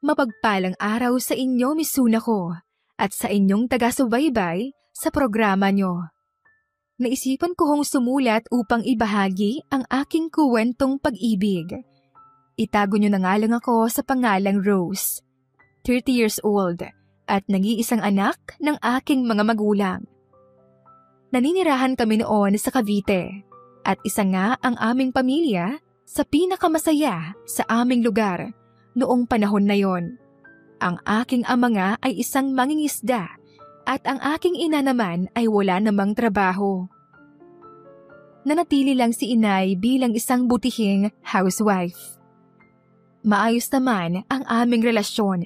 Mapagpalang araw sa inyo, Misuna ko, at sa inyong taga-subaybay sa programa nyo. Naisipan ko hong sumulat upang ibahagi ang aking kuwentong pag-ibig. Itago nyo na nga lang ako sa pangalang Rose, 30 years old, at nag-iisang anak ng aking mga magulang. Naninirahan kami noon sa Cavite, at isa nga ang aming pamilya sa pinakamasaya sa aming lugar. Noong panahon na yon, ang aking ama nga ay isang mangingisda at ang aking ina naman ay wala namang trabaho. Nanatili lang si inay bilang isang butihing housewife. Maayos naman ang aming relasyon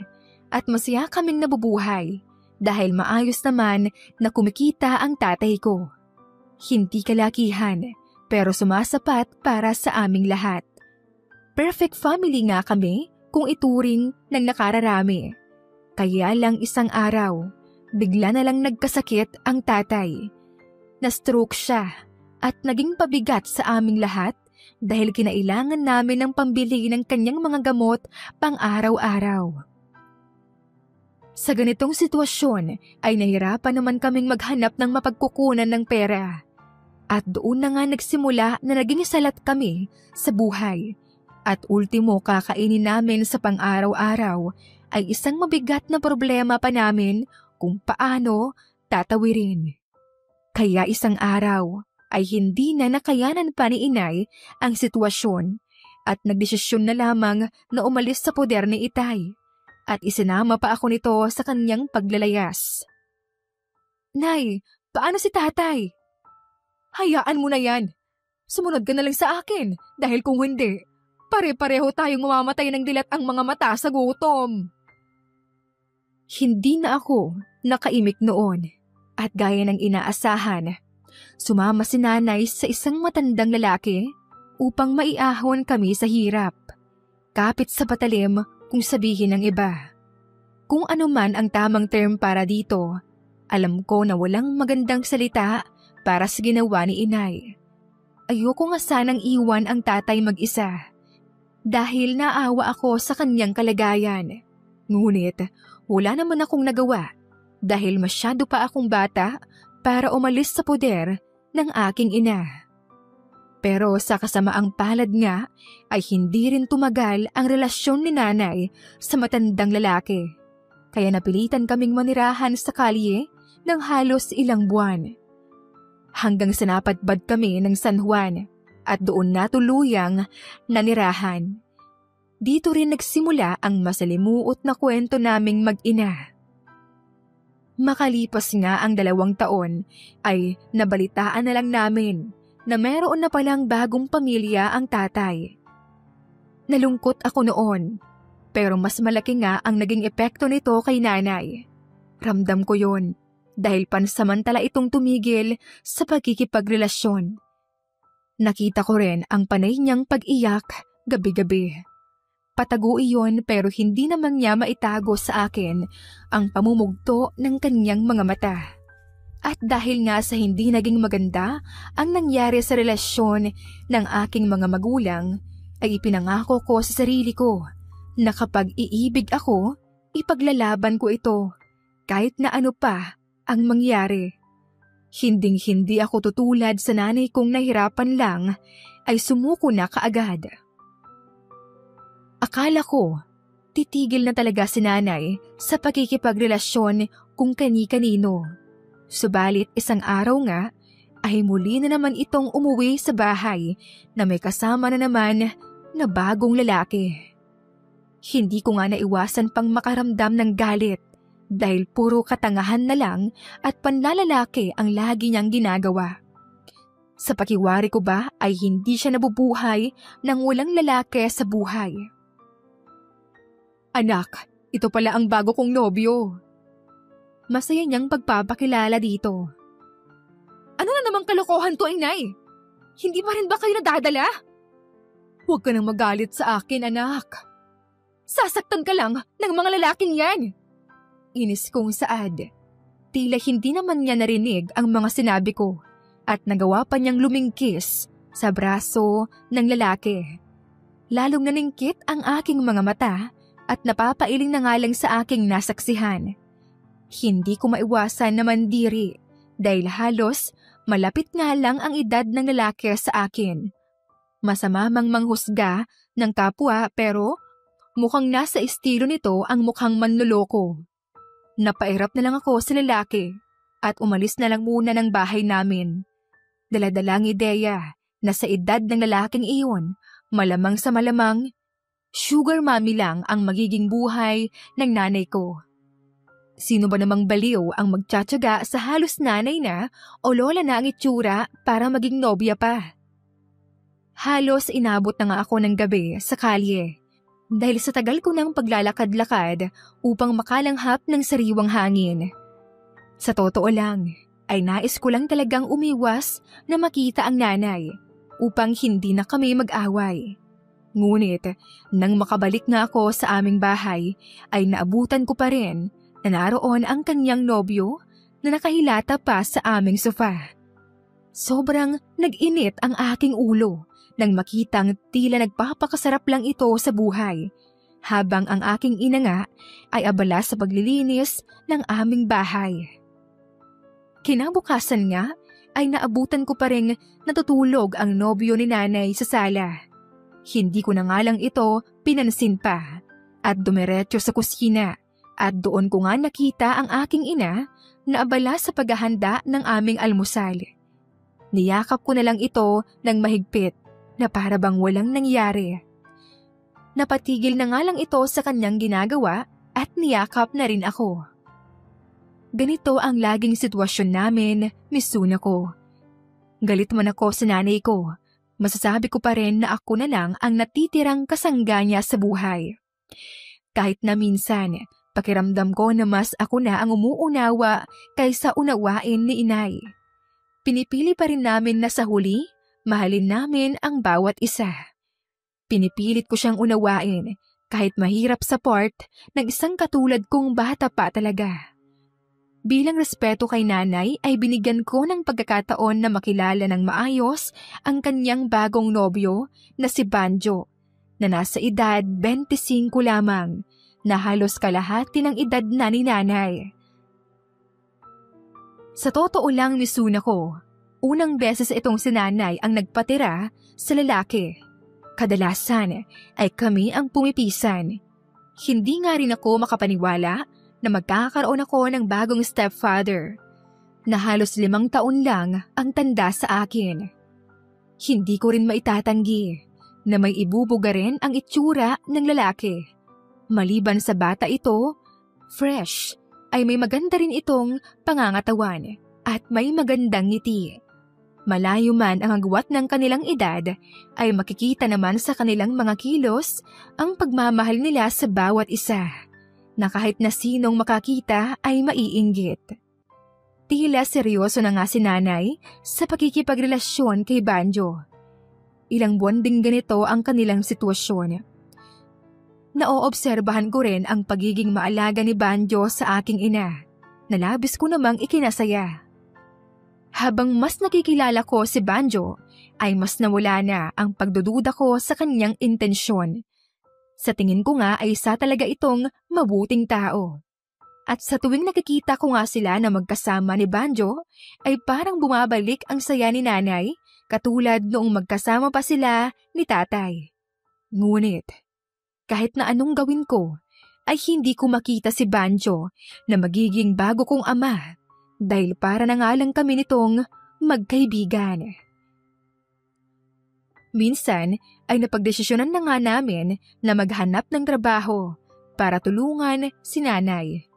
at masaya kaming nabubuhay dahil maayos naman na kumikita ang tatay ko. Hindi kalakihan pero sumasapat para sa aming lahat. Perfect family nga kami kung ituring ng nakararami. Kaya lang isang araw, bigla na lang nagkasakit ang tatay. Na-stroke siya at naging pabigat sa aming lahat dahil kinailangan namin ng pambili ng kanyang mga gamot pang-araw-araw. Sa ganitong sitwasyon ay nahirapan naman kaming maghanap ng mapagkukunan ng pera. At doon na nga nagsimula na naging salat kami sa buhay. At ultimo kakainin namin sa pang-araw-araw ay isang mabigat na problema pa namin kung paano tatawirin. Kaya isang araw ay hindi na nakayanan pa ni inay ang sitwasyon at nagdesisyon na lamang na umalis sa poder ni itay at isinama pa ako nito sa kanyang paglalayas. Nay, paano si tatay? Hayaan mo na yan. Sumunod ka na lang sa akin dahil kung hindi, pare-pareho tayong mamamatay ng dilat ang mga mata sa gutom. Hindi na ako nakaimik noon at gaya ng inaasahan, sumama si nanay sa isang matandang lalaki upang maiahon kami sa hirap. Kapit sa patalim kung sabihin ng iba. Kung ano man ang tamang term para dito, alam ko na walang magandang salita para sa ginawa ni inay. Ayoko nga sanang iwan ang tatay mag-isa. Dahil naawa ako sa kanyang kalagayan. Ngunit wala naman akong nagawa dahil masyado pa akong bata para umalis sa poder ng aking ina. Pero sa kasamaang palad nga ay hindi rin tumagal ang relasyon ni nanay sa matandang lalaki. Kaya napilitan kaming manirahan sa kalye ng halos ilang buwan. Hanggang sa napadpad kami ng San Juan. At doon natuluyang nanirahan. Dito rin nagsimula ang masalimuot na kwento naming mag-ina. Makalipas nga ang 2 taon ay nabalitaan na lang namin na meron na palang bagong pamilya ang tatay. Nalungkot ako noon, pero mas malaki nga ang naging epekto nito kay nanay. Ramdam ko yon dahil pansamantala itong tumigil sa pagkikipagrelasyon. Nakita ko rin ang panay niyang pag-iyak gabi-gabi. Patago iyon pero hindi naman niya maitago sa akin ang pamumugto ng kanyang mga mata. At dahil nga sa hindi naging maganda ang nangyari sa relasyon ng aking mga magulang, ay ipinangako ko sa sarili ko na kapag iibig ako, ipaglalaban ko ito kahit na ano pa ang mangyari. Hinding-hindi ako tutulad sa nanay kong nahirapan lang ay sumuko na kaagad. Akala ko, titigil na talaga si nanay sa pagkikipagrelasyon kung kani-kanino. Subalit isang araw nga ay muli na naman itong umuwi sa bahay na may kasama na naman na bagong lalaki. Hindi ko nga naiwasan pang makaramdam ng galit. Dahil puro katangahan na lang at panlalalaki ang lagi niyang ginagawa. Sa pakiwari ko ba ay hindi siya nabubuhay nang walang lalaki sa buhay. Anak, ito pala ang bago kong nobyo. Masaya niyang pagpapakilala dito. Ano na namang kalokohan to, inay? Hindi pa rin ba kayo nadadala? Huwag ka nang magalit sa akin, anak. Sasaktan ka lang ng mga lalaking yan. Inis kong saad. Tila hindi naman niya narinig ang mga sinabi ko at nagawa pa niyang lumingkis sa braso ng lalaki. Lalong naningkit ang aking mga mata at napapailing na nga lang sa aking nasaksihan. Hindi ko maiwasan na mandiri dahil halos malapit nga lang ang edad ng lalaki sa akin. Masama mang manghusga ng kapwa pero mukhang nasa estilo nito ang mukhang manloloko. Napairap na lang ako sa lalaki at umalis na lang muna ng bahay namin. Daladalang ideya na sa edad ng lalaking iyon, malamang sa malamang, sugar mommy lang ang magiging buhay ng nanay ko. Sino ba namang baliw ang magtsatsaga sa halos nanay na o lola na ang itsura para maging nobya pa? Halos inabot na nga ako ng gabi sa kalye dahil sa tagal ko ng paglalakad-lakad upang makalanghap ng sariwang hangin. Sa totoo lang, ay nais ko lang talagang umiwas na makita ang nanay upang hindi na kami mag-away. Ngunit, nang makabalik na ako sa aming bahay, ay naabutan ko pa rin na naroon ang kanyang nobyo na nakahilata pa sa aming sofa. Sobrang nag-init ang aking ulo nang makitang tila nagpapakasarap lang ito sa buhay, habang ang aking ina nga ay abala sa paglilinis ng aming bahay. Kinabukasan nga ay naabutan ko pa rin natutulog ang nobyo ni nanay sa sala. Hindi ko na nga lang ito pinansin pa at dumiretso sa kusina at doon ko nga nakita ang aking ina na abala sa paghahanda ng aming almusal. Niyakap ko na lang ito ng mahigpit na para bang walang nangyari. Napatigil na nga lang ito sa kanyang ginagawa at niyakap na rin ako. Ganito ang laging sitwasyon namin, Miss Sunako. Galit man ako sa nanay ko, masasabi ko pa rin na ako na lang ang natitirang kasangga niya sa buhay. Kahit na minsan, pakiramdam ko na mas ako na ang umuunawa kaysa unawain ni inay. Pinipili pa rin namin na sa huli, mahalin namin ang bawat isa. Pinipilit ko siyang unawain kahit mahirap sa part ng isang katulad kong bata pa talaga. Bilang respeto kay nanay ay binigyan ko ng pagkakataon na makilala ng maayos ang kanyang bagong nobyo na si Banjo na nasa edad 25 lamang na halos kalahati ng edad na ni nanay. Sa totoo lang, Miss Sunako, unang beses itong si nanay ang nagpatira sa lalaki. Kadalasan ay kami ang pumipisan. Hindi nga rin ako makapaniwala na magkakaroon ako ng bagong stepfather na halos 5 taon lang ang tanda sa akin. Hindi ko rin maitatanggi na may ibubuga rin ang itsura ng lalaki. Maliban sa bata ito, fresh, ay may maganda rin itong pangangatawan at may magandang ngiti. Malayo man ang agwat ng kanilang edad, ay makikita naman sa kanilang mga kilos ang pagmamahal nila sa bawat isa, na kahit na sinong makakita ay maiinggit. Tila seryoso na nga si nanay sa pakikipagrelasyon kay Banjo. Ilang buwan ding ganito ang kanilang sitwasyon. Naoobserbahan ko rin ang pagiging maalaga ni Banjo sa aking ina, na labis ko namang ikinasaya. Habang mas nakikilala ko si Banjo, ay mas nawala na ang pagdududa ko sa kanyang intensyon. Sa tingin ko nga ay isa talaga itong mabuting tao. At sa tuwing nakikita ko nga sila na magkasama ni Banjo, ay parang bumabalik ang saya ni nanay, katulad noong magkasama pa sila ni tatay. Ngunit, kahit na anong gawin ko, ay hindi ko makita si Banjo na magiging bago kong ama, dahil para na nga lang kami nitong magkaibigan. Minsan ay napagdesisyonan na nga namin na maghanap ng trabaho para tulungan si nanay.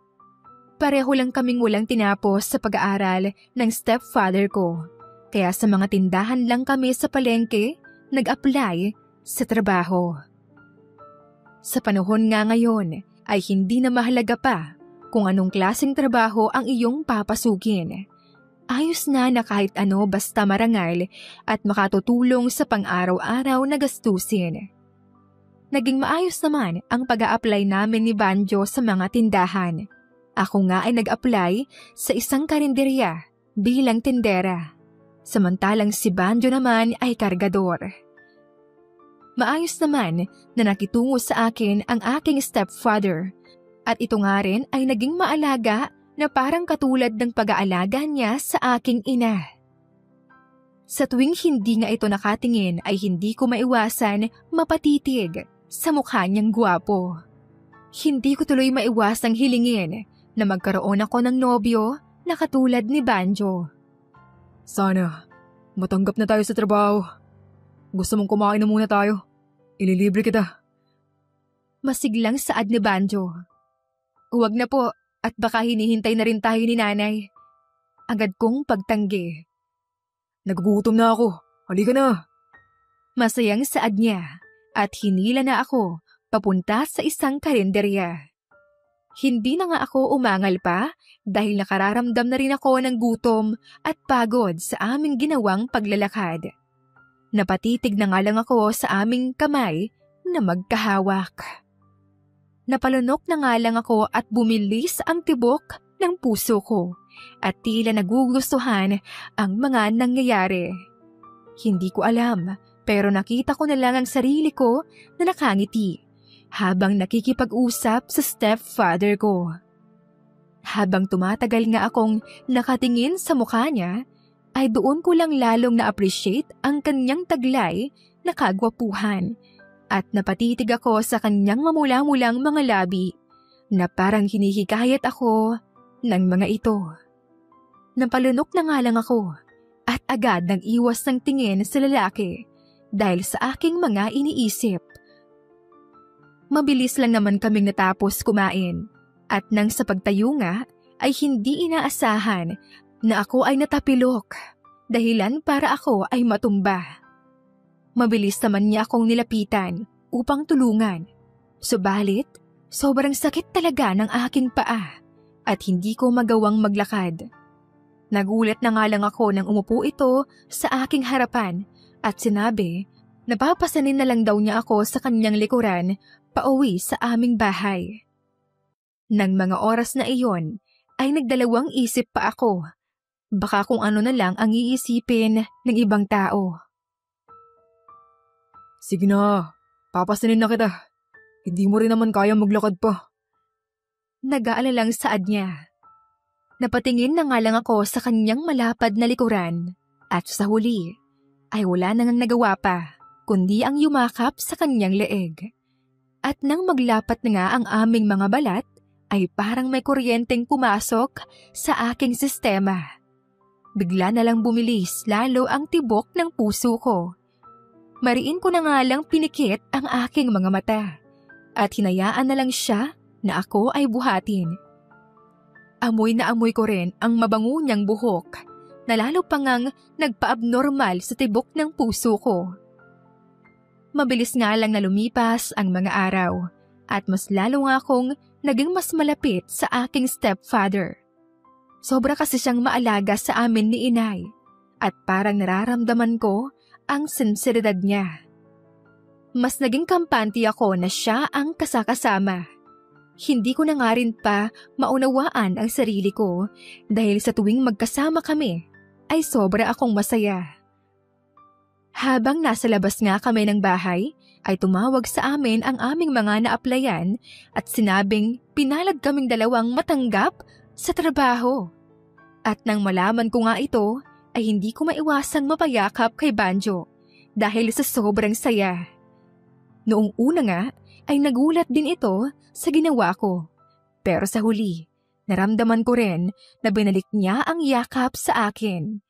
Pareho lang kaming walang tinapos sa pag-aaral ng stepfather ko, kaya sa mga tindahan lang kami sa palengke nag-apply sa trabaho. Sa panahon nga ngayon ay hindi na mahalaga pa kung anong klaseng trabaho ang iyong papasukin. Ayos na kahit ano basta marangal at makatutulong sa pang-araw-araw na gastusin. Naging maayos naman ang pag-a-apply namin ni Banjo sa mga tindahan. Ako nga ay nag-apply sa isang karinderya bilang tindera, samantalang si Banjo naman ay kargador. Maayos naman na nakitungo sa akin ang aking stepfather at ito nga rin ay naging maalaga na parang katulad ng pag-aalaga niya sa aking ina. Sa tuwing hindi nga ito nakatingin ay hindi ko maiwasan mapatitig sa mukha niyang gwapo. Hindi ko tuloy maiwasang hilingin na magkaroon ako ng nobyo na katulad ni Banjo. Sana, matanggap na tayo sa trabaho. Gusto mong kumain na muna tayo? Ililibre kita. Masiglang saad ni Banjo. Huwag na po at baka hinihintay na rin tayo ni nanay. Agad kong pagtanggi. Nagugutom na ako. Halika na. Masayang saad niya at hinila na ako papunta sa isang karinderya. Hindi na nga ako umangal pa dahil nakararamdam na rin ako ng gutom at pagod sa aming ginawang paglalakad. Napatitig na nga lang ako sa aming kamay na magkahawak. Napalunok na nga lang ako at bumilis ang tibok ng puso ko at tila nagugustuhan ang mga nangyayari. Hindi ko alam pero nakita ko na lang ang sarili ko na nakangiti habang nakikipag-usap sa stepfather ko. Habang tumatagal nga akong nakatingin sa mukha niya, ay doon ko lang lalong na-appreciate ang kanyang taglay na kagwapuhan at napatitig ako sa kanyang mamula-mulang mga labi na parang hinihikayat ako ng mga ito. Napalunok na nga lang ako at agad nang iwas ng tingin sa lalaki dahil sa aking mga iniisip. Mabilis lang naman kaming natapos kumain at nang sa pagtayo nga ay hindi inaasahan na ako ay natapilok dahilan para ako ay matumba. Mabilis naman niya akong nilapitan upang tulungan. Subalit, sobrang sakit talaga ng aking paa at hindi ko magawang maglakad. Nagulat na nga lang ako nang umupo ito sa aking harapan at sinabi na papasanin na lang daw niya ako sa kanyang likuran pauwi sa aming bahay. Nang mga oras na iyon ay nagdalawang isip pa ako. Baka kung ano na lang ang iisipin ng ibang tao. Sige na, papasanin na kita. Hindi mo rin naman kaya maglakad pa. Nag-aalalang saad niya. Napatingin na nga lang ako sa kanyang malapad na likuran at sa huli ay wala nang nagawa pa kundi ang yumakap sa kanyang leeg. At nang maglapat na nga ang aming mga balat, ay parang may kuryenteng pumasok sa aking sistema. Bigla na lang bumilis lalo ang tibok ng puso ko. Mariin ko na nga lang pinikit ang aking mga mata at hinayaan na lang siya na ako ay buhatin. Amoy na amoy ko rin ang mabango niyang buhok na lalo pang ngang nagpa-abnormal sa tibok ng puso ko. Mabilis nga lang na lumipas ang mga araw at mas lalo nga akong naging mas malapit sa aking stepfather. Sobra kasi siyang maalaga sa amin ni inay at parang nararamdaman ko ang sinseridad niya. Mas naging kampante ako na siya ang kasakasama. Hindi ko na nga rin pa maunawaan ang sarili ko dahil sa tuwing magkasama kami ay sobra akong masaya. Habang nasa labas nga kami ng bahay, ay tumawag sa amin ang aming mga na-applyan at sinabing pinalad kaming dalawang matanggap sa trabaho. At nang malaman ko nga ito, ay hindi ko maiwasang mapayakap kay Banjo dahil sa sobrang saya. Noong una nga, ay nagulat din ito sa ginawa ko. Pero sa huli, naramdaman ko rin na binalik niya ang yakap sa akin.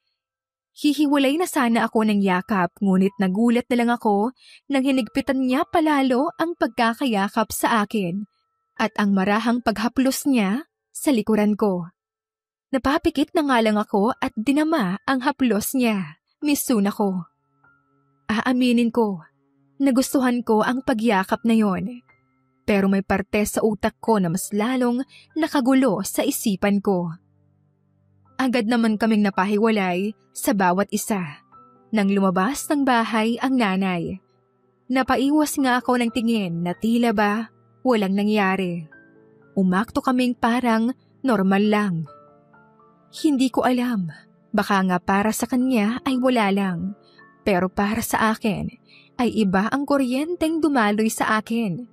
Hihiwalay na sana ako ng yakap ngunit nagulat na lang ako nang hinigpitan niya palalo ang pagkakayakap sa akin at ang marahang paghaplos niya sa likuran ko. Napapikit na nga lang ako at dinama ang haplos niya. Misun ako. Aaminin ko, nagustuhan ko ang pagyakap na yon. Pero may parte sa utak ko na mas lalong nakagulo sa isipan ko. Agad naman kaming napahiwalay sa bawat isa. Nang lumabas ng bahay ang nanay, napaiwas nga ako ng tingin na tila ba walang nangyari. Umakto kaming parang normal lang. Hindi ko alam, baka nga para sa kanya ay wala lang. Pero para sa akin ay iba ang kuryenteng dumaloy sa akin.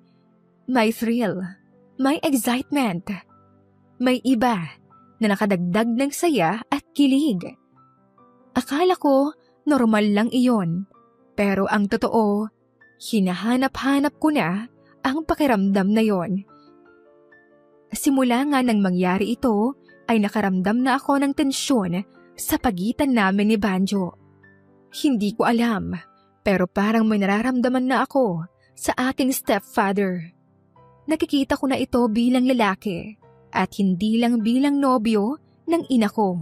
May thrill, may excitement, may iba na nakadagdag ng saya at kilig. Akala ko normal lang iyon, pero ang totoo, hinahanap-hanap ko na ang pakiramdam na yon. Simula nga nang mangyari ito, ay nakaramdam na ako ng tensyon sa pagitan namin ni Banjo. Hindi ko alam, pero parang may nararamdaman na ako sa aking stepfather. Nakikita ko na ito bilang lalaki at hindi lang bilang nobyo ng ina ko.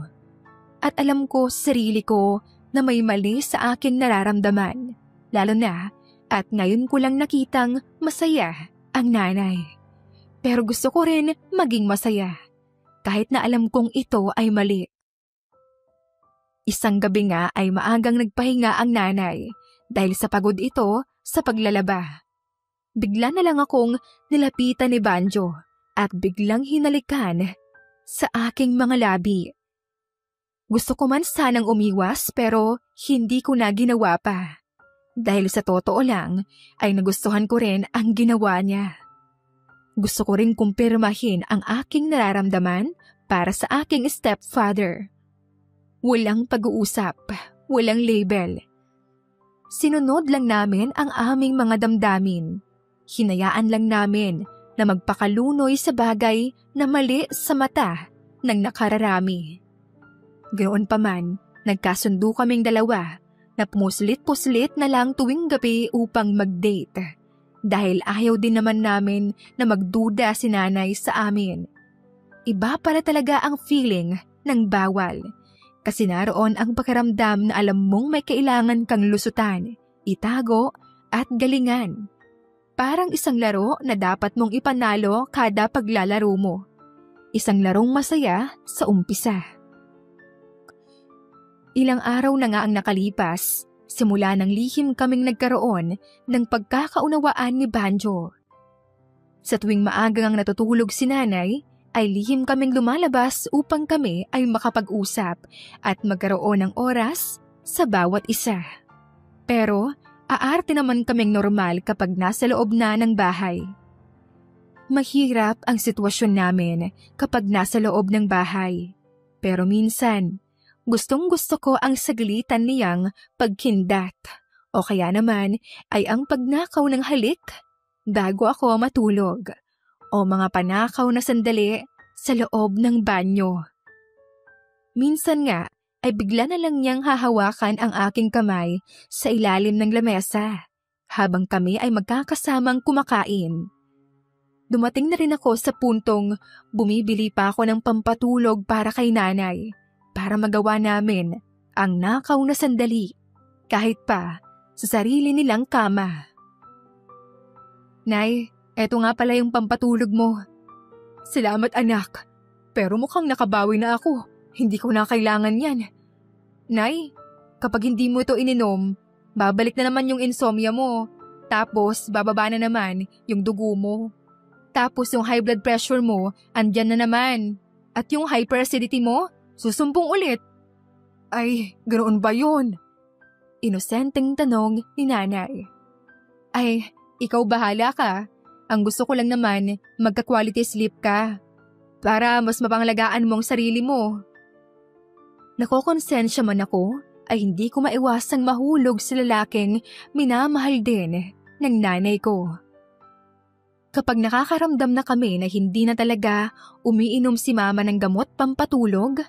At alam ko sa sarili ko na may mali sa aking nararamdaman, lalo na at ngayon ko lang nakitang masaya ang nanay. Pero gusto ko rin maging masaya, kahit na alam kong ito ay mali. Isang gabi nga ay maagang nagpahinga ang nanay dahil sa pagod ito sa paglalaba. Bigla na lang akong nilapitan ni Banjo at biglang hinalikan sa aking mga labi. Gusto ko man sanang umiwas pero hindi ko na ginawa pa. Dahil sa totoo lang ay nagustuhan ko rin ang ginawa niya. Gusto ko rin kumpirmahin ang aking nararamdaman para sa aking stepfather. Walang pag-uusap, walang label. Sinunod lang namin ang aming mga damdamin. Hinayaan lang namin na magpakalunoy sa bagay na mali sa mata ng nakararami. Ganoon pa man, nagkasundo kaming dalawa na pumuslit-puslit na lang tuwing gabi upang mag-date. Dahil ayaw din naman namin na magduda si nanay sa amin. Iba pala talaga ang feeling ng bawal. Kasi naroon ang pakiramdam na alam mong may kailangan kang lusutan, itago at galingan. Parang isang laro na dapat mong ipanalo kada paglalaro mo. Isang larong masaya sa umpisa. Ilang araw na nga ang nakalipas, simula nang lihim kaming nagkaroon ng pagkakaunawaan ni Banjo. Sa tuwing maagang natutulog si nanay, ay lihim kaming lumalabas upang kami ay makapag-usap at magkaroon ng oras sa bawat isa. Pero aarte naman kaming normal kapag nasa loob na ng bahay. Mahirap ang sitwasyon namin kapag nasa loob ng bahay. Pero minsan, gustong-gusto ko ang saglitan niyang pagkindat o kaya naman ay ang pagnakaw ng halik bago ako matulog o mga panakaw na sandali sa loob ng banyo. Minsan nga ay bigla na lang niyang hahawakan ang aking kamay sa ilalim ng lamesa habang kami ay magkakasamang kumakain. Dumating na rin ako sa puntong bumibili pa ako ng pampatulog para kay nanay para magawa namin ang nakaw na sandali kahit pa sa sarili nilang kama. Nay, eto nga pala yung pampatulog mo. Salamat anak, pero mukhang nakabawi na ako. Hindi ko na kailangan yan. Nay, kapag hindi mo ito ininom, babalik na naman yung insomnia mo. Tapos bababa na naman yung dugo mo. Tapos yung high blood pressure mo, andyan na naman. At yung hyperacidity mo, susumpong ulit. Ay, ganoon ba yun? Inosenteng tanong ni nanay. Ay, ikaw bahala ka. Ang gusto ko lang naman, magka-quality sleep ka. Para mas mapangalagaan mo ang sarili mo. Nakokonsensya man ako, ay hindi ko maiwasang mahulog sa lalaking minamahal din ng nanay ko. Kapag nakakaramdam na kami na hindi na talaga umiinom si mama ng gamot pampatulog,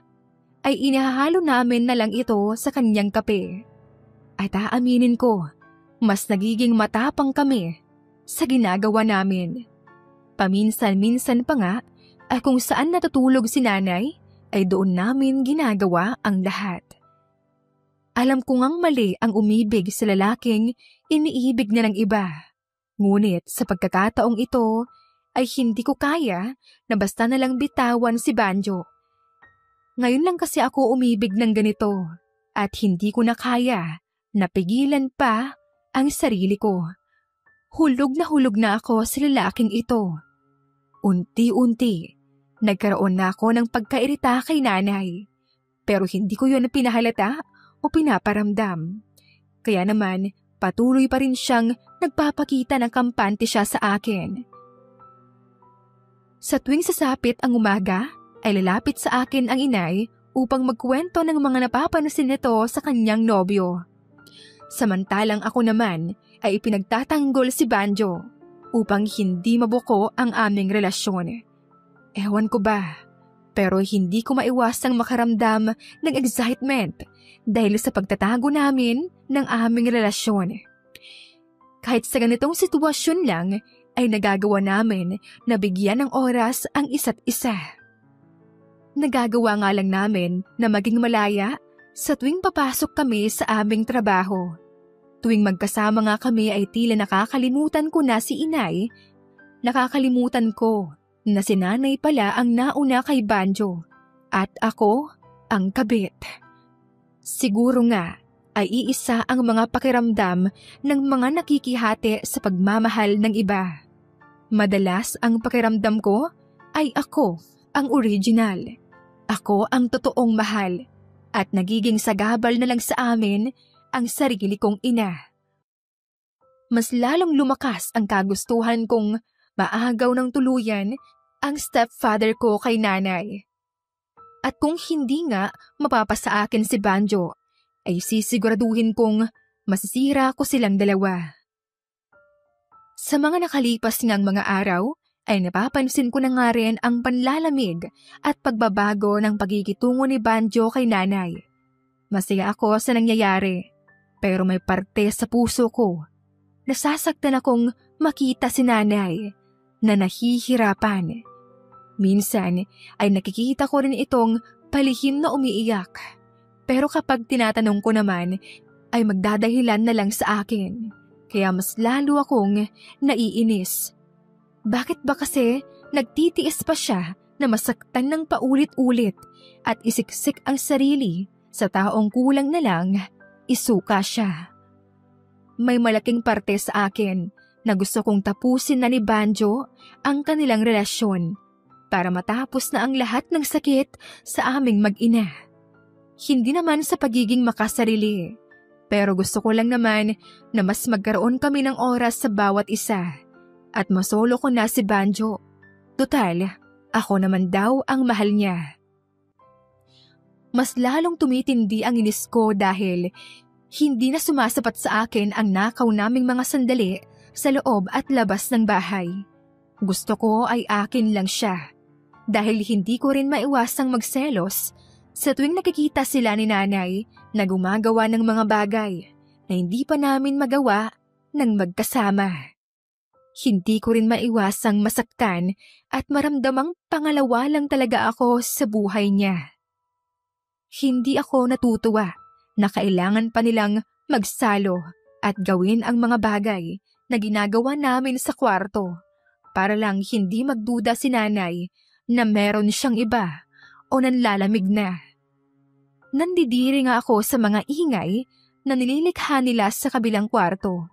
ay inihahalo namin na lang ito sa kanyang kape. At aaminin ko, mas nagiging matapang kami sa ginagawa namin. Paminsan-minsan pa nga ay kung saan natutulog si nanay ay doon namin ginagawa ang lahat. Alam ko ngang mali ang umibig sa lalaking iniibig na ng iba. Ngunit sa pagkakataong ito ay hindi ko kaya na basta na lang bitawan si Banjo. Ngayon lang kasi ako umibig ng ganito at hindi ko na kaya na pigilan pa ang sarili ko. Hulog na ako sa lalaking ito. Unti-unti, nagkaroon na ako ng pagkairita kay nanay. Pero hindi ko yun pinahalata o pinaparamdam. Kaya naman, patuloy pa rin siyang nagpapakita ng kampante siya sa akin. Sa tuwing sasapit ang umaga, ay lalapit sa akin ang inay upang magkwento ng mga napapansin nito sa kanyang nobyo. Samantalang ako naman ay ipinagtatanggol si Banjo upang hindi mabuko ang aming relasyon. Ewan ko ba, pero hindi ko maiwasang makaramdam ng excitement dahil sa pagtatago namin ng aming relasyon. Kahit sa ganitong sitwasyon lang ay nagagawa namin na bigyan ng oras ang isa't isa. Nagagawa nga lang namin na maging malaya sa tuwing papasok kami sa aming trabaho. Tuwing magkasama nga kami ay tila nakakalimutan ko na si inay. Nakakalimutan ko na si nanay pala ang nauna kay Banjo at ako ang kabit. Siguro nga ay iisa ang mga pakiramdam ng mga nakikihati sa pagmamahal ng iba. Madalas ang pakiramdam ko ay ako ang original. Ako ang totoong mahal at nagiging sagabal na lang sa amin ang sarili kong ina. Mas lalong lumakas ang kagustuhan kong maagaw ng tuluyan ang stepfather ko kay nanay. At kung hindi nga mapapasa akin si Banjo, ay sisiguraduhin kong masisira ko silang dalawa. Sa mga nakalipas ngang mga araw, ay napapansin ko na nga rin ang panlalamig at pagbabago ng pagkikitungo ni Banjo kay nanay. Masaya ako sa nangyayari, pero may parte sa puso ko. Nasasaktan akong makita si nanay na nahihirapan. Minsan ay nakikita ko rin itong palihim na umiiyak. Pero kapag tinatanong ko naman ay magdadahilan na lang sa akin. Kaya mas lalo akong naiinis. Bakit ba kasi nagtitiis pa siya na masaktan ng paulit-ulit at isiksik ang sarili sa taong kulang na lang isuka siya? May malaking parte sa akin na gusto kong tapusin na ni Banjo ang kanilang relasyon para matapos na ang lahat ng sakit sa aming mag-ina. Hindi naman sa pagiging makasarili, pero gusto ko lang naman na mas magkaroon kami ng oras sa bawat isa at masolo ko na si Banjo. Total, ako naman daw ang mahal niya. Mas lalong tumitindi ang inis ko dahil hindi na sumasapat sa akin ang nakaw naming mga sandali sa loob at labas ng bahay. Gusto ko ay akin lang siya. Dahil hindi ko rin maiwasang magselos sa tuwing nakikita sila ni nanay na gumagawa ng mga bagay na hindi pa namin magawa ng magkasama. Hindi ko rin maiwasang masaktan at maramdamang pangalawa lang talaga ako sa buhay niya. Hindi ako natutuwa na kailangan pa nilang magsalo at gawin ang mga bagay na ginagawa namin sa kwarto para lang hindi magduda si nanay na meron siyang iba o nanlalamig na. Nandidiri nga ako sa mga ingay na nililikha nila sa kabilang kwarto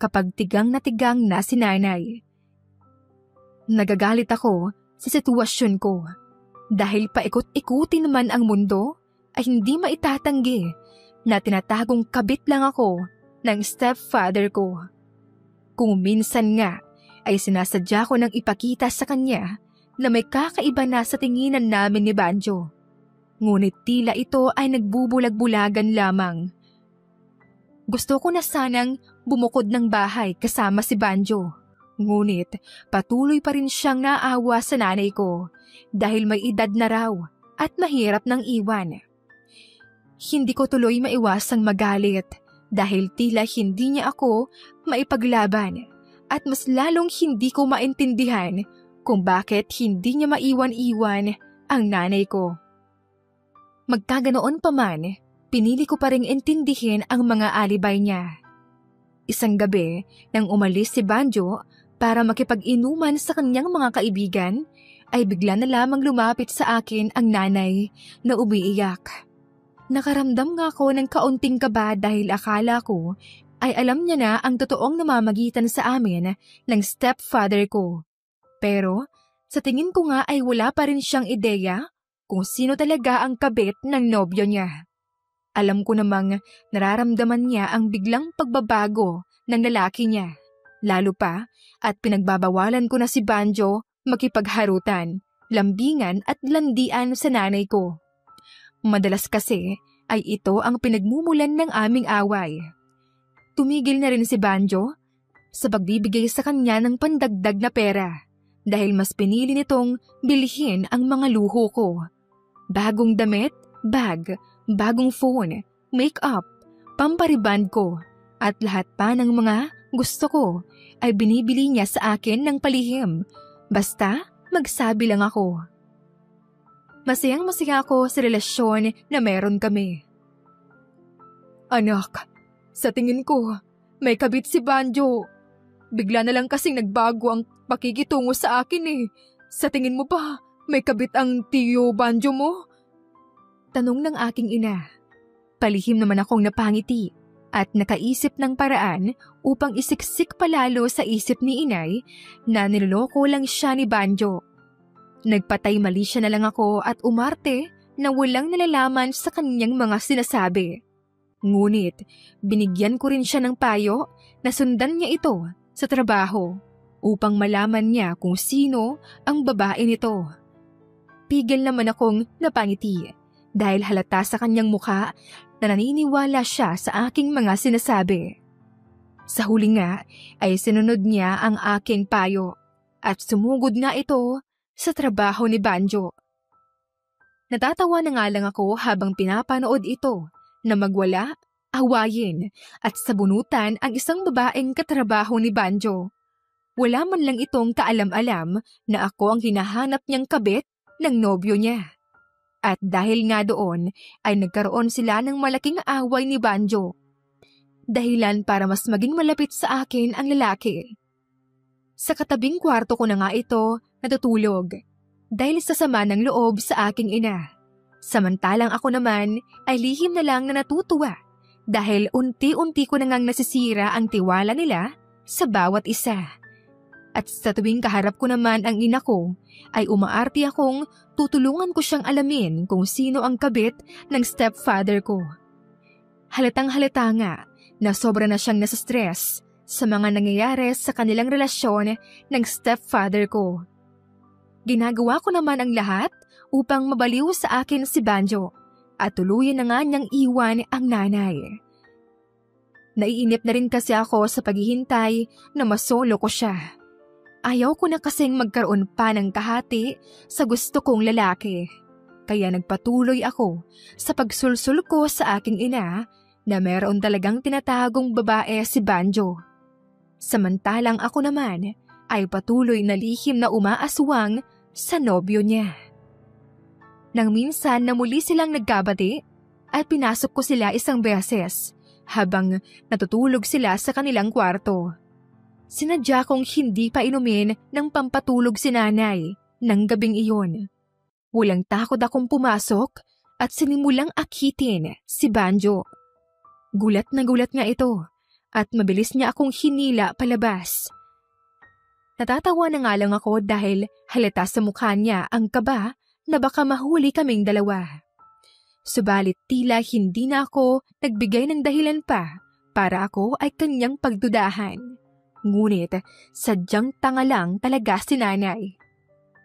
kapag tigang na si nanay. Nagagalit ako sa sitwasyon ko dahil paikot-ikutin naman ang mundo ay hindi maitatanggi na tinatagong kabit lang ako ng stepfather ko. Kung minsan nga ay sinasadya ko ng ipakita sa kanya na may kakaiba na sa tinginan namin ni Banjo. Ngunit tila ito ay nagbubulag-bulagan lamang. Gusto ko na sanang bumukod ng bahay kasama si Banjo. Ngunit patuloy pa rin siyang naawa sa nanay ko dahil may edad na raw at mahirap ng iwan. Hindi ko tuloy maiwasang magalit dahil tila hindi niya ako maipaglaban at mas lalong hindi ko maintindihan kung bakit hindi niya maiwan-iwan ang nanay ko. Magkaganoon pa man, pinili ko pa ring intindihin ang mga alibay niya. Isang gabi, nang umalis si Banjo para makipag-inuman sa kanyang mga kaibigan, ay bigla na lamang lumapit sa akin ang nanay na umiiyak. Nakaramdam nga ako ng kaunting kaba dahil akala ko ay alam niya na ang totoong namamagitan sa amin ng stepfather ko. Pero sa tingin ko nga ay wala pa rin siyang ideya kung sino talaga ang kabit ng nobyo niya. Alam ko namang nararamdaman niya ang biglang pagbabago ng lalaki niya. Lalo pa at pinagbabawalan ko na si Banjo makipagharutan, lambingan at landian sa nanay ko. Madalas kasi ay ito ang pinagmumulan ng aming away. Tumigil na rin si Banjo sa pagbibigay sa kanya ng pandagdag na pera dahil mas pinili nitong bilhin ang mga luho ko. Bagong damit, bag, bagong phone, make-up, pampariband ko, at lahat pa ng mga gusto ko ay binibili niya sa akin ng palihim. Basta magsabi lang ako. Masayang-masaya ako sa relasyon na meron kami. Anak, sa tingin ko, may kabit si Banjo. Bigla na lang kasing nagbago ang pakikitungo sa akin eh. Sa tingin mo ba, may kabit ang tiyo Banjo mo? Tanong ng aking ina. Palihim naman akong napangiti at nakaisip ng paraan upang isiksik palalo sa isip ni inay na niloloko lang siya ni Banjo. Nagpatay mali siya na lang ako at umarte na walang nalalaman sa kanyang mga sinasabi. Ngunit binigyan ko rin siya ng payo na sundan niya ito sa trabaho upang malaman niya kung sino ang babae nito. Pigil naman akong napangiti dahil halata sa kanyang mukha na naniniwala siya sa aking mga sinasabi. Sa huli nga ay sinunod niya ang aking payo at sumugod nga ito sa trabaho ni Banjo. Natatawa na nga lang ako habang pinapanood ito na magwala, awayin at sabunutan ang isang babaeng katrabaho ni Banjo. Wala man lang itong kaalam-alam na ako ang hinahanap niyang kabit ng nobyo niya. At dahil nga doon ay nagkaroon sila ng malaking away ni Banjo. Dahilan para mas maging malapit sa akin ang lalaki. Sa katabing kwarto ko na nga ito natutulog dahil sa sama ng loob sa aking ina. Samantalang ako naman ay lihim na lang na natutuwa dahil unti-unti ko na ngang nasisira ang tiwala nila sa bawat isa. At sa tuwing kaharap ko naman ang ina ko, ay umaarte akong tutulungan ko siyang alamin kung sino ang kabit ng stepfather ko. Halatang-halata nga na sobra na siyang nasa-stress sa mga nangyayari sa kanilang relasyon ng stepfather ko. Ginagawa ko naman ang lahat upang mabaliw sa akin si Banjo at tuluyan na nga niyang iwan ang nanay. Naiinip na rin kasi ako sa paghihintay na masolo ko siya. Ayaw ko na kasing magkaroon pa ng kahati sa gusto kong lalaki. Kaya nagpatuloy ako sa pagsulsul ko sa aking ina na meron talagang tinatagong babae si Banjo. Samantalang ako naman ay patuloy na lihim na umaaswang sa nobyo niya. Nang minsan na muli silang nagkabati at pinasok ko sila isang beses habang natutulog sila sa kanilang kwarto. Sinadya kong hindi pa inumin ng pampatulog si nanay ng gabing iyon. Walang takot akong pumasok at sinimulang akitin si Banjo. Gulat na gulat nga ito at mabilis niya akong hinila palabas. Natatawa na nga lang ako dahil halata sa mukha niya ang kaba na baka mahuli kaming dalawa. Subalit tila hindi na ako nagbigay ng dahilan pa para ako ay kanyang pagdudahan. Ngunit sadyang tanga lang talaga si nanay.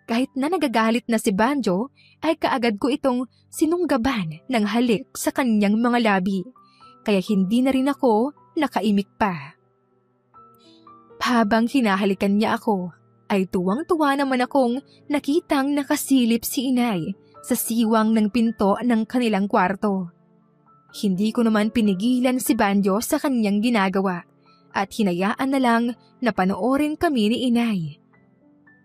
Kahit na nagagalit na si Banjo, ay kaagad ko itong sinunggaban ng halik sa kanyang mga labi. Kaya hindi na rin ako nakaimik pa. Habang hinahalikan niya ako, ay tuwang-tuwa naman akong nakitang nakasilip si inay sa siwang ng pinto ng kanilang kwarto. Hindi ko naman pinigilan si Banjo sa kanyang ginagawa. At hinayaan na lang na panoorin kami ni inay.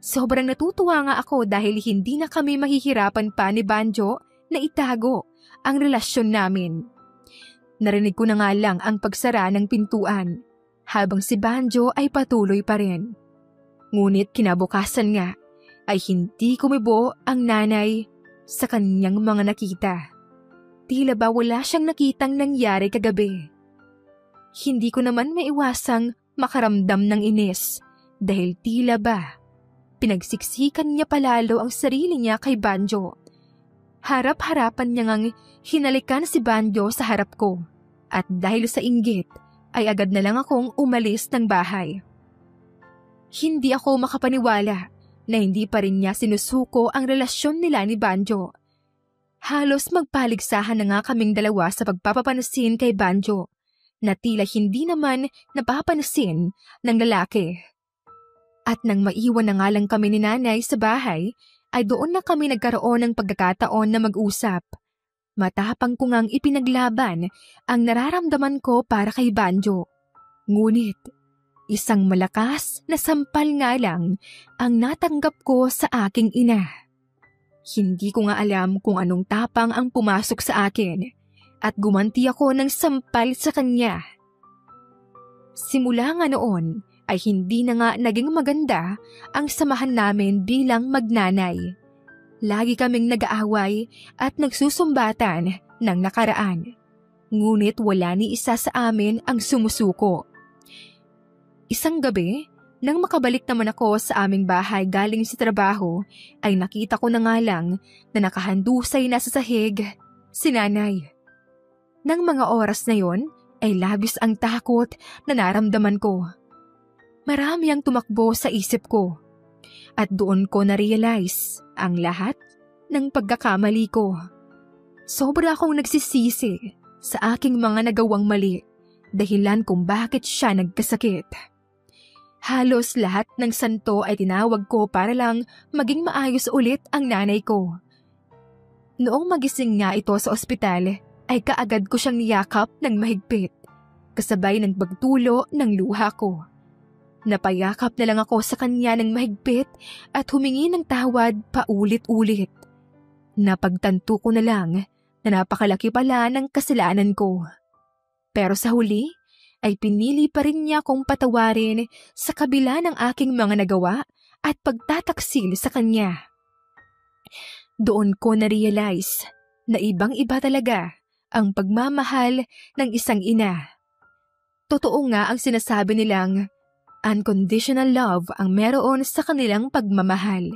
Sobrang natutuwa nga ako dahil hindi na kami mahihirapan pa ni Banjo na itago ang relasyon namin. Narinig ko na nga lang ang pagsara ng pintuan habang si Banjo ay patuloy pa rin. Ngunit kinabukasan nga ay hindi kumibo ang nanay sa kanyang mga nakita. Tila ba wala siyang nakitang nangyari kagabi. Hindi ko naman maiwasang makaramdam ng inis dahil tila ba pinagsiksikan niya palalo ang sarili niya kay Banjo. Harap-harapan niya ngang hinalikan si Banjo sa harap ko at dahil sa inggit ay agad na lang akong umalis ng bahay. Hindi ako makapaniwala na hindi pa rin niya sinusuko ang relasyon nila ni Banjo. Halos magpaligsahan na nga kaming dalawa sa pagpapapansin kay Banjo na tila hindi naman napapansin ng lalaki. At nang maiwan na nga lang kami ni nanay sa bahay, ay doon na kami nagkaroon ng pagkakataon na mag-usap. Matapang ko ngang ipinaglaban ang nararamdaman ko para kay Banjo. Ngunit, isang malakas na sampal nga lang ang natanggap ko sa aking ina. Hindi ko nga alam kung anong tapang ang pumasok sa akin at gumanti ako ng sampal sa kanya. Simula nga noon ay hindi na nga naging maganda ang samahan namin bilang magnanay. Lagi kaming nag-aaway at nagsusumbatan ng nakaraan. Ngunit wala ni isa sa amin ang sumusuko. Isang gabi, nang makabalik naman ako sa aming bahay galing sa trabaho, ay nakita ko na nga lang na nakahandusay na sa sahig si nanay. Nang mga oras na yon ay labis ang takot na naramdaman ko. Marami ang tumakbo sa isip ko at doon ko na-realize ang lahat ng pagkakamali ko. Sobra akong nagsisisi sa aking mga nagawang mali, dahilan kung bakit siya nagkasakit. Halos lahat ng santo ay tinawag ko para lang maging maayos ulit ang nanay ko. Noong magising nga ito sa ospital, ay kaagad ko siyang niyakap ng mahigpit, kasabay ng pagtulo ng luha ko. Napayakap na lang ako sa kanya ng mahigpit at humingi ng tawad paulit-ulit. Napagtanto ko na lang na napakalaki pala ng kasalanan ko. Pero sa huli ay pinili pa rin niya akong patawarin sa kabila ng aking mga nagawa at pagtataksil sa kanya. Doon ko na-realize na ibang-iba talaga ang pagmamahal ng isang ina. Totoo nga ang sinasabi nilang unconditional love ang meron sa kanilang pagmamahal.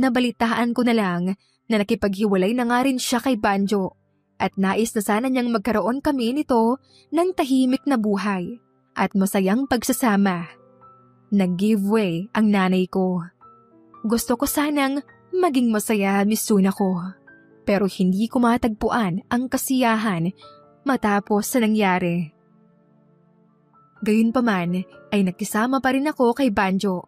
Nabalitaan ko na lang na nakipaghiwalay na nga rin siya kay Banjo at nais na sana niyang magkaroon kami nito ng tahimik na buhay at masayang pagsasama. Nag-give way ang nanay ko. Gusto ko sanang maging masaya, Misuna ko, pero hindi ko matagpuan ang kasiyahan matapos sa nangyari. Gayunpaman ay nakisama pa rin ako kay Banjo.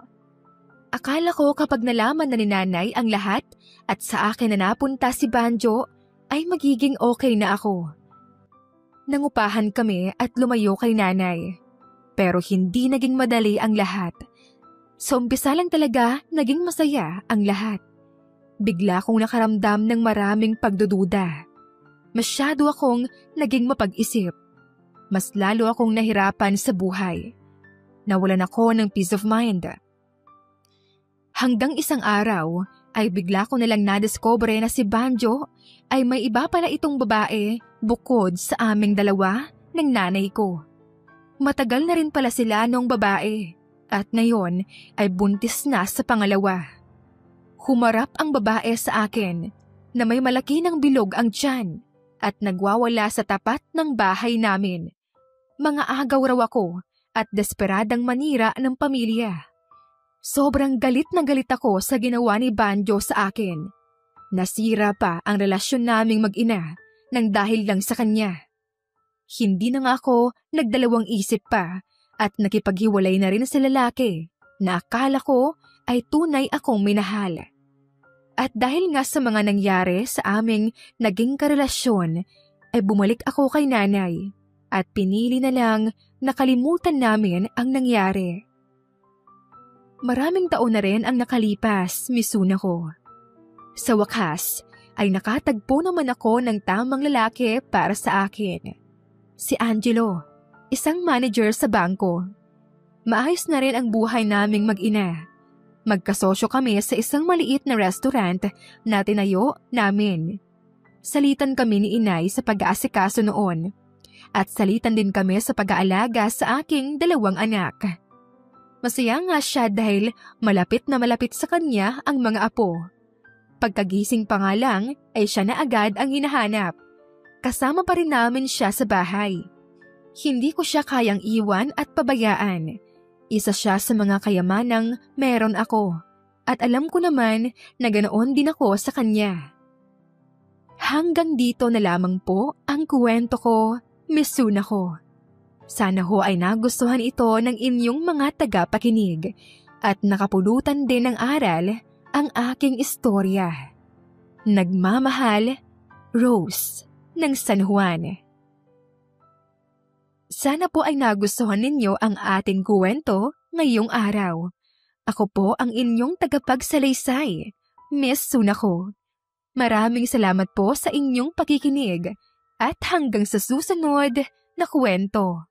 Akala ko kapag nalaman na ni nanay ang lahat at sa akin na napunta si Banjo ay magiging okay na ako. Nangupahan kami at lumayo kay nanay. Pero hindi naging madali ang lahat. Sa umpisa lang talaga naging masaya ang lahat. Bigla kong nakaramdam ng maraming pagdududa. Masyado akong naging mapag-isip. Mas lalo akong nahirapan sa buhay. Nawalan ako ng peace of mind. Hanggang isang araw ay bigla ko nalang nadiscover na si Banjo ay may iba pala itong babae bukod sa aming dalawa ng nanay ko. Matagal na rin pala sila nung babae at ngayon ay buntis na sa pangalawa. Humarap ang babae sa akin na may malaki ng bilog ang tiyan at nagwawala sa tapat ng bahay namin. Mga agaw raw ako at desperadang manira ng pamilya. Sobrang galit na galit ako sa ginawa ni Banjo sa akin. Nasira pa ang relasyon naming mag-ina nang dahil lang sa kanya. Hindi na nga ako nagdalawang isip pa at nakipaghiwalay na rin sa lalaki na akala ko ay tunay akong minahal. At dahil nga sa mga nangyari sa aming naging karelasyon, ay bumalik ako kay nanay at pinili na lang nakalimutan namin ang nangyari. Maraming taon na rin ang nakalipas, Misuna ko. Sa wakas, ay nakatagpo naman ako ng tamang lalaki para sa akin. Si Angelo, isang manager sa bangko. Maayos na rin ang buhay naming mag-ina. Magkasosyo kami sa isang maliit na restaurant na tinayo namin. Salitan kami ni inay sa pag-aasikaso noon at salitan din kami sa pag-aalaga sa aking dalawang anak. Masaya nga siya dahil malapit na malapit sa kanya ang mga apo. Pagkagising pa nga lang ay siya na agad ang hinahanap. Kasama pa rin namin siya sa bahay. Hindi ko siya kayang iwan at pabayaan. Isa siya sa mga kayamanang meron ako. At alam ko naman na ganoon din ako sa kanya. Hanggang dito na lamang po ang kwento ko, Miss Sunako. Sana ho ay nagustuhan ito ng inyong mga tagapakinig at nakapulutan din ng aral ang aking istorya. Nagmamahal, Rose ng San Juan. Sana po ay nagustuhan ninyo ang ating kwento ngayong araw. Ako po ang inyong tagapagsalaysay, Miss Sunako. Maraming salamat po sa inyong pakikinig at hanggang sa susunod na kwento.